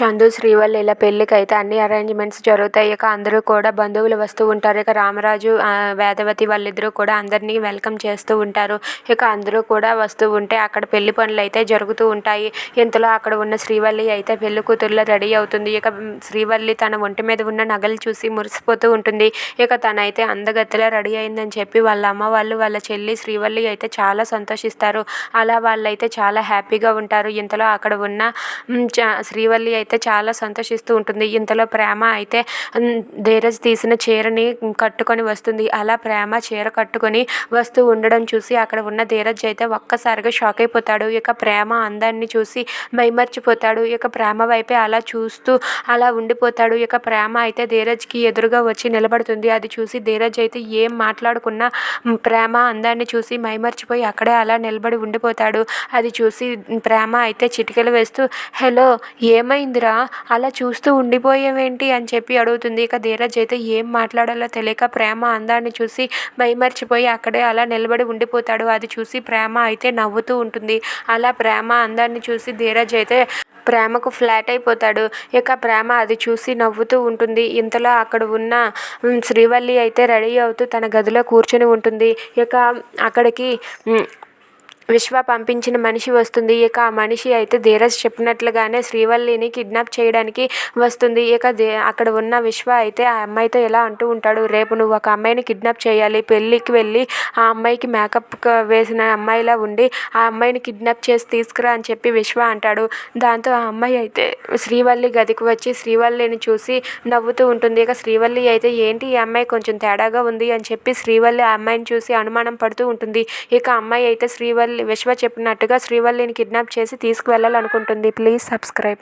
చందు, శ్రీవల్లిల పెళ్ళికైతే అన్ని అరేంజ్మెంట్స్ జరుగుతాయి. ఇక అందరూ కూడా బంధువులు వస్తూ ఉంటారు. ఇక రామరాజు, వేదవతి వాళ్ళిద్దరూ కూడా అందరినీ వెల్కమ్ చేస్తూ ఉంటారు. ఇక అందరూ కూడా వస్తూ ఉంటే అక్కడ పెళ్లి పనులు అయితే జరుగుతూ ఉంటాయి. ఇంతలో అక్కడ ఉన్న శ్రీవల్లి అయితే పెళ్లి కూతురులో రెడీ అవుతుంది. ఇక శ్రీవల్లి తన ఒంటి మీద ఉన్న నగలు చూసి మురిసిపోతూ ఉంటుంది. ఇక తనైతే అందగత్తెలా రెడీ అయిందని చెప్పి వాళ్ళ అమ్మ వాళ్ళు, వాళ్ళ చెల్లి శ్రీవల్లి అయితే చాలా సంతోషిస్తారు. అలా వాళ్ళైతే చాలా హ్యాపీగా ఉంటారు. ఇంతలో అక్కడ ఉన్న శ్రీవల్లి అయితే చాలా సంతోషిస్తూ ఉంటుంది. ఇంతలో ప్రేమ అయితే ధీరజ్ తీసిన చీరని కట్టుకొని వస్తుంది. అలా ప్రేమ చీర కట్టుకొని వస్తూ ఉండడం చూసి అక్కడ ఉన్న ధీరజ్ అయితే ఒక్కసారిగా షాక్ అయిపోతాడు. ఇక ప్రేమ అందాన్ని చూసి మైమర్చిపోతాడు. ఇక ప్రేమ వైపే అలా చూస్తూ అలా ఉండిపోతాడు. ఇక ప్రేమ అయితే ధీరజ్కి ఎదురుగా వచ్చి నిలబడుతుంది. అది చూసి ధీరజ్ అయితే ఏం మాట్లాడుకున్నా ప్రేమ అందాన్ని చూసి మైమర్చిపోయి అక్కడే అలా నిలబడి ఉండిపోతాడు. అది చూసి ప్రేమ అయితే చిటికెలు వేస్తూ, హలో, ఏమైందిరా, అలా చూస్తూ ఉండిపోయావేంటి అని చెప్పి అడుగుతుంది. ఇక ధీరజ్ అయితే ఏం మాట్లాడాలో తెలియక ప్రేమ అందాన్ని చూసి మైమర్చిపోయి అక్కడే అలా నిలబడి ఉండిపోతాడు. అది చూసి ప్రేమ అయితే నవ్వుతూ ఉంటుంది. అలా ప్రేమ అందాన్ని చూసి ధీరజ్ అయితే ప్రేమకు ఫ్లాట్ అయిపోతాడు. ఇక ప్రేమ అది చూసి నవ్వుతూ ఉంటుంది. ఇంతలో అక్కడ ఉన్న శ్రీవల్లి అయితే రెడీ అవుతూ తన గదిలో కూర్చొని ఉంటుంది. ఇక అక్కడికి విశ్వ పంపించిన మనిషి వస్తుంది. ఇక ఆ మనిషి అయితే ధీరజ్ చెప్పినట్లుగానే శ్రీవల్లిని కిడ్నాప్ చేయడానికి వస్తుంది. ఇక అక్కడ ఉన్న విశ్వ అయితే ఆ అమ్మాయితో ఎలా అంటూ ఉంటాడు, రేపు నువ్వు ఒక అమ్మాయిని కిడ్నాప్ చేయాలి, పెళ్ళికి వెళ్ళి ఆ అమ్మాయికి మేకప్ వేసిన అమ్మాయిలా ఉండి ఆ అమ్మాయిని కిడ్నాప్ చేసి తీసుకురా అని చెప్పి విశ్వ అంటాడు. దాంతో ఆ అమ్మాయి అయితే శ్రీవల్లి గదికి వచ్చి శ్రీవల్లిని చూసి నవ్వుతూ ఉంటుంది. ఇక శ్రీవల్లి అయితే ఏంటి ఈ అమ్మాయి కొంచెం తేడాగా ఉంది అని చెప్పి శ్రీవల్లి ఆ అమ్మాయిని చూసి అనుమానం పడుతూ ఉంటుంది. ఇక అమ్మాయి అయితే విశ్వ చెప్పినట్టుగా శ్రీవల్లిని కిడ్నాప్ చేసి తీసుకువెళ్ళాలనుకుంటుంది. Please subscribe.